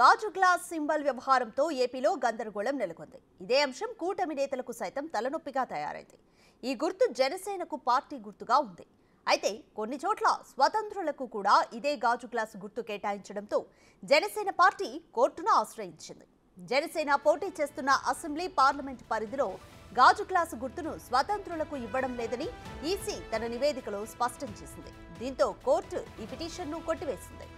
గాజు glass symbol వ్యవహారంతో ఏపీలో గందరగోళం నెలకొంది. ఇదే అంశం కూటమి నేతలకు సైతం తలనొప్పిగా తయారైంది. ఈ గుర్తు జనసేనకు పార్టీ గుర్తుగా ఉంది. అయితే కొన్ని చోట్ల స్వతంత్రులకు కూడా ఇదే గాజు గ్లాసు గుర్తు కేటాయించడంతో జనసేన పార్టీ కోర్టును ఆశ్రయించింది. జనసేన పోటీ చేస్తున్న అసెంబ్లీ పార్లమెంట్ పరిధిలో గాజు గ్లాసు గుర్తును స్వతంత్రులకు ఇవ్వడం లేదని ఈసీ తన నివేదికలో స్పష్టం చేసింది. దీంతో కోర్టు ఈ పిటిషన్ను కొట్టివేసింది.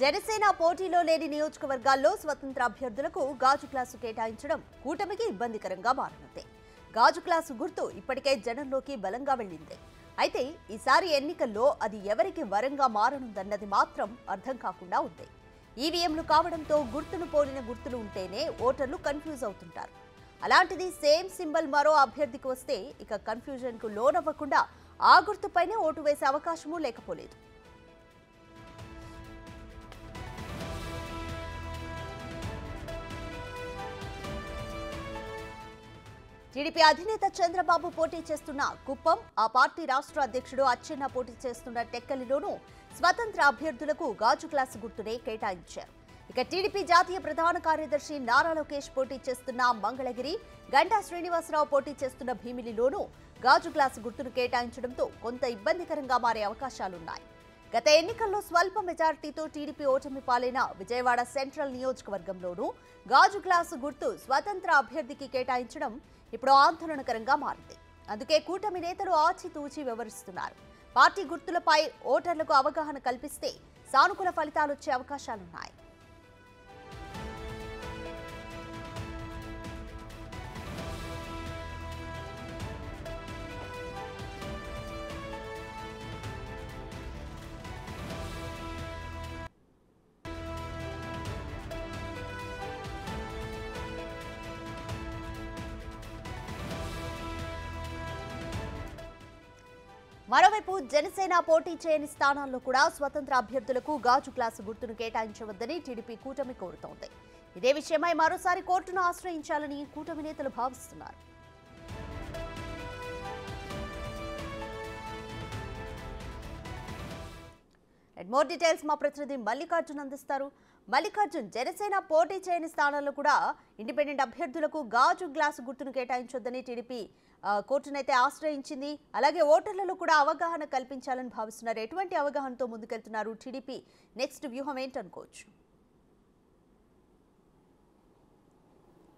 జనసేన పోటీలో లేని నియోజకవర్గాల్లో స్వతంత్ర అభ్యర్థులకు గాజు గ్లాసు కేటాయించడం కూటమికి ఇబ్బందికరంగా మారనుంది. గాజు గ్లాసు గుర్తు ఇప్పటికే జనంలోకి బలంగా వెళ్ళింది. అయితే ఈసారి ఎన్నికల్లో అది ఎవరికి వరంగా మారనుందన్నది మాత్రం అర్థం కాకుండా ఉంది. ఈవీఎంలు కావడంతో గుర్తును పోలిన గుర్తులు ఉంటేనే ఓటర్లు కన్ఫ్యూజ్ అవుతుంటారు. అలాంటిది సేమ్ సింబల్ మరో అభ్యర్థికి వస్తే ఇక కన్ఫ్యూజన్కు లోనవ్వకుండా ఆ గుర్తుపైనే ఓటు వేసే అవకాశమూ లేకపోలేదు. టీడీపీ అధినేత చంద్రబాబు పోటీ చేస్తున్న కుప్పం, ఆ పార్టీ రాష్ట్ర అధ్యక్షుడు అచ్చెన్న పోటీ చేస్తున్న టెక్కలిలోనూ స్వతంత్ర అభ్యర్థులకు గాజు గ్లాసు గుర్తునే కేటాయించారు. ఇక టీడీపీ జాతీయ ప్రధాన కార్యదర్శి నారా లోకేష్ పోటీ చేస్తున్న మంగళగిరి, గంటా శ్రీనివాసరావు పోటీ చేస్తున్న భీమిలిలోనూ గాజు గ్లాసు గుర్తును కేటాయించడంతో కొంత ఇబ్బందికరంగా మారే అవకాశాలున్నాయి. గత ఎన్నికల్లో స్వల్ప మెజార్టీతో టీడీపీ ఓటమి పాలైన విజయవాడ సెంట్రల్ నియోజకవర్గంలోనూ గాజు గ్లాసు గుర్తు స్వతంత్ర అభ్యర్థికి కేటాయించడం ఇప్పుడు ఆందోళనకరంగా మారింది. అందుకే కూటమి నేతలు ఆచితూచి వ్యవహరిస్తున్నారు. పార్టీ గుర్తులపై ఓటర్లకు అవగాహన కల్పిస్తే సానుకూల ఫలితాలొచ్చే అవకాశాలున్నాయి. మరోవైపు జనసేన పోటీ చేయని స్థానాల్లో కూడా స్వతంత్ర అభ్యర్థులకు గాజు గ్లాసు గుర్తును కేటాయించవద్దని టీడీపీ కూటమి కోరుతోంది. ఇదే విషయమై మరోసారి కోర్టును ఆశ్రయించాలని కూటమి నేతలు భావిస్తున్నారు. మోర్ డీటెయిల్స్ మా ప్రతినిధి మల్లికార్జున్ అందిస్తారు. మల్లికార్జున్, జనసేన పోటీ చేయని స్థానాల్లో కూడా ఇండిపెండెంట్ అభ్యర్థులకు గాజు గ్లాసు గుర్తును కేటాయించొద్దని టీడీపీ కోర్టునైతే ఆశ్రయించింది. అలాగే ఓటర్లలో కూడా అవగాహన కల్పించాలని భావిస్తున్నారు. ఎటువంటి అవగాహనతో ముందుకెళ్తున్నారు? టీడీపీ నెక్స్ట్ వ్యూహం ఏంటనుకోవచ్చు?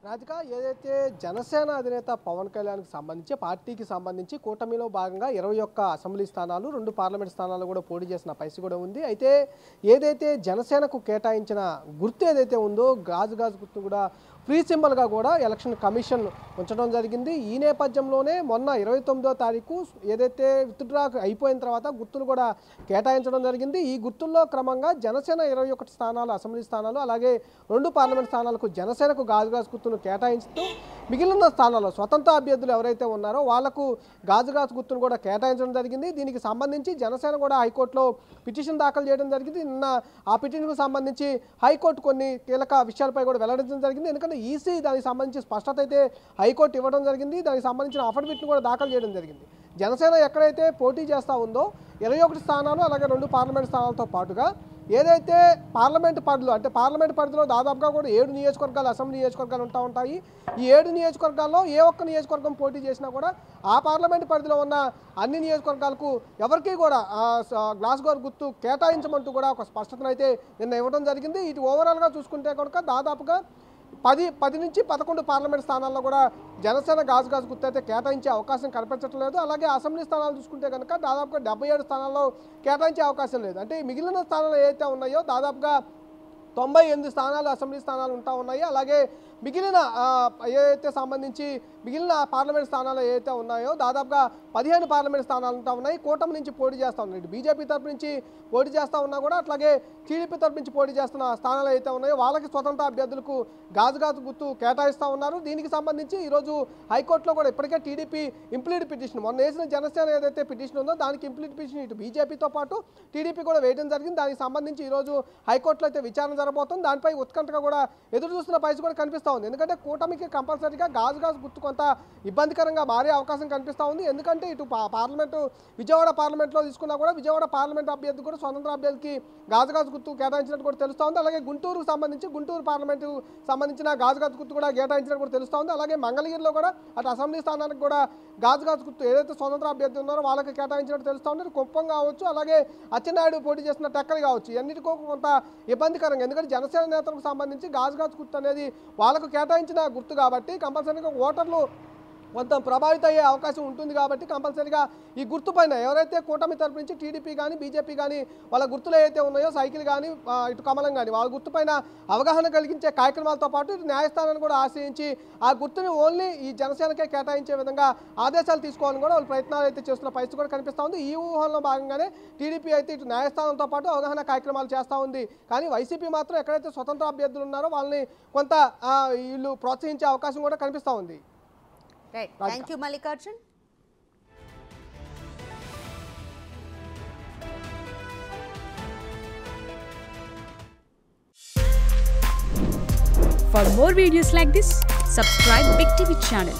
రాధిక, ఏదైతే జనసేన అధినేత పవన్ కళ్యాణ్కి సంబంధించి పార్టీకి సంబంధించి కూటమిలో భాగంగా 21 అసెంబ్లీ స్థానాలు, 2 పార్లమెంట్ స్థానాలు కూడా పోటీ చేసిన పరిస్థితి కూడా ఉంది. అయితే ఏదైతే జనసేనకు కేటాయించిన గుర్తు ఏదైతే ఉందో గాజు గుర్తు కూడా ఫ్రీ సింబల్గా కూడా ఎలక్షన్ కమిషన్ ఉంచడం జరిగింది. ఈ నేపథ్యంలోనే మొన్న 29వ తారీఖు ఏదైతే విత్డ్రా అయిపోయిన తర్వాత గుర్తులు కూడా కేటాయించడం జరిగింది. ఈ గుర్తుల్లో క్రమంగా జనసేన 21 స్థానాలు అసెంబ్లీ స్థానాలు, అలాగే 2 పార్లమెంట్ స్థానాలకు జనసేనకు గాజు గుర్తును కేటాయించుతూ మిగిలిన స్థానాల్లో స్వతంత్ర అభ్యర్థులు ఎవరైతే ఉన్నారో వాళ్లకు గాజు గుర్తును కూడా కేటాయించడం జరిగింది. దీనికి సంబంధించి జనసేన కూడా హైకోర్టులో పిటిషన్ దాఖలు చేయడం జరిగింది. నిన్న ఆ పిటిషన్కు సంబంధించి హైకోర్టు కొన్ని కీలక విషయాలపై కూడా వెల్లడించడం జరిగింది. ఎందుకంటే ఈసీ దానికి సంబంధించి స్పష్టత అయితే హైకోర్టు ఇవ్వడం జరిగింది. దానికి సంబంధించిన అఫిడవిట్ను కూడా దాఖలు చేయడం జరిగింది. జనసేన ఎక్కడైతే పోటీ చేస్తూ ఉందో 21 స్థానాలు, అలాగే 2 పార్లమెంట్ స్థానాలతో పాటుగా ఏదైతే పార్లమెంట్ పరిధిలో అంటే పార్లమెంట్ పరిధిలో దాదాపుగా కూడా 7 నియోజకవర్గాలు అసెంబ్లీ నియోజకవర్గాలు ఉంటాయి. ఈ 7 నియోజకవర్గాల్లో ఏ ఒక్క నియోజకవర్గం పోటీ చేసినా కూడా ఆ పార్లమెంట్ పరిధిలో ఉన్న అన్ని నియోజకవర్గాలకు ఎవరికీ కూడా గ్లాస్ గుర్తు కేటాయించమంటూ కూడా ఒక స్పష్టతను అయితే నిన్న ఇవ్వడం జరిగింది. ఇది ఓవరాల్గా చూసుకుంటే కనుక దాదాపుగా 10 నుంచి 11 పార్లమెంట్ స్థానాల్లో కూడా జనసేన గాజు గుర్తు అయితే కేటాయించే అవకాశం కనిపించడం లేదు. అలాగే అసెంబ్లీ స్థానాలు చూసుకుంటే కనుక దాదాపుగా 77 స్థానాల్లో కేటాయించే అవకాశం లేదు. అంటే మిగిలిన స్థానాలు ఏవైతే ఉన్నాయో దాదాపుగా 98 స్థానాలు అసెంబ్లీ స్థానాలు ఉన్నాయి. అలాగే మిగిలిన ఏదైతే సంబంధించి మిగిలిన పార్లమెంట్ స్థానాలు ఏవైతే ఉన్నాయో దాదాపుగా 15 పార్లమెంట్ స్థానాలు ఉన్నాయి. కూటమి నుంచి పోటీ చేస్తూ ఉన్నాయి. ఇటు బీజేపీ తరపు నుంచి పోటీ చేస్తూ ఉన్నా కూడా అట్లాగే టీడీపీ తరపు నుంచి పోటీ చేస్తున్న స్థానాలు అయితే ఉన్నాయో వాళ్ళకి స్వతంత్ర అభ్యర్థులకు గాజు గుర్తు కేటాయిస్తూ ఉన్నారు. దీనికి సంబంధించి ఈరోజు హైకోర్టులో కూడా ఇప్పటికే టీడీపీ ఇంప్లీడ్ పిటిషన్ మొన్న వేసిన జనసేన ఏదైతే పిటిషన్ ఉందో దానికి ఇంప్లీడ్ పిటిషన్ ఇటు బీజేపీతో పాటు టీడీపీ కూడా వేయడం జరిగింది. దానికి సంబంధించి ఈరోజు హైకోర్టులో అయితే విచారణ జరగబోతుంది. దానిపై ఉత్కంఠగా కూడా ఎదురు చూస్తున్న పరిస్థితి కూడా కనిపిస్తూ ఉంది. ఎందుకంటే కూటమికి కంపల్సరీగా గాజు గుర్తు కొంత ఇబ్బందికరంగా మారే అవకాశం కనిపిస్తూ ఉంది. ఎందుకంటే ఇటు పార్లమెంటు విజయవాడ పార్లమెంట్లో తీసుకున్నా కూడా విజయవాడ పార్లమెంట్ అభ్యర్థి కూడా స్వతంత్ర అభ్యర్థికి గాజు గుర్తు కేటాయించినట్టు కూడా తెలుస్తూ ఉంది. అలాగే గుంటూరుకు సంబంధించి గుంటూరు పార్లమెంటు సంబంధించిన గాజు గుర్తు కూడా కేటాయించినట్టు కూడా తెలుస్తూ ఉంది. అలాగే మంగళగిరిలో కూడా అటు అసెంబ్లీ స్థానానికి కూడా గాజు గుర్తు ఏదైతే స్వతంత్ర అభ్యర్థి ఉన్నారో వాళ్ళకి కేటాయించినట్టు తెలుస్తూ ఉంది. కుప్పం కావచ్చు, అలాగే అచ్చెన్నాయుడు పోటీ చేసిన టెక్కలు కావచ్చు, ఇవన్నిటికో కొంత ఇబ్బందికరంగా. ఎందుకంటే జనసేన నేతలకు సంబంధించి గాజు గుర్తు అనేది వాళ్ళకు కేటాయించిన గుర్తు కాబట్టి కంపల్సరీగా ఓటర్లు కొంత ప్రభావిత అయ్యే అవకాశం ఉంటుంది. కాబట్టి కంపల్సరీగా ఈ గుర్తు పైన ఎవరైతే కూటమి తరపు నుంచి టీడీపీ కానీ బీజేపీ కానీ వాళ్ళ గుర్తులు ఏవైతే ఉన్నాయో సైకిల్ కానీ ఇటు కమలం కానీ వాళ్ళ గుర్తు పైన అవగాహన కలిగించే కార్యక్రమాలతో పాటు ఇటు న్యాయస్థానాన్ని కూడా ఆశ్రయించి ఆ గుర్తుని ఓన్లీ ఈ జనసేనకే కేటాయించే విధంగా ఆదేశాలు తీసుకోవాలని కూడా వాళ్ళు ప్రయత్నాలు అయితే చేస్తున్న పరిస్థితి కూడా కనిపిస్తూ ఉంది. ఈ ఊహల్లో భాగంగానే టీడీపీ అయితే ఇటు న్యాయస్థానంతో పాటు అవగాహన కార్యక్రమాలు చేస్తూ ఉంది. కానీ వైసీపీ మాత్రం ఎక్కడైతే స్వతంత్ర అభ్యర్థులు ఉన్నారో వాళ్ళని కొంత వీళ్ళు ప్రోత్సహించే అవకాశం కూడా కనిపిస్తూ ఉంది. Right. Thank you, Mallikarjun. For more videos like this, subscribe Big TV channel.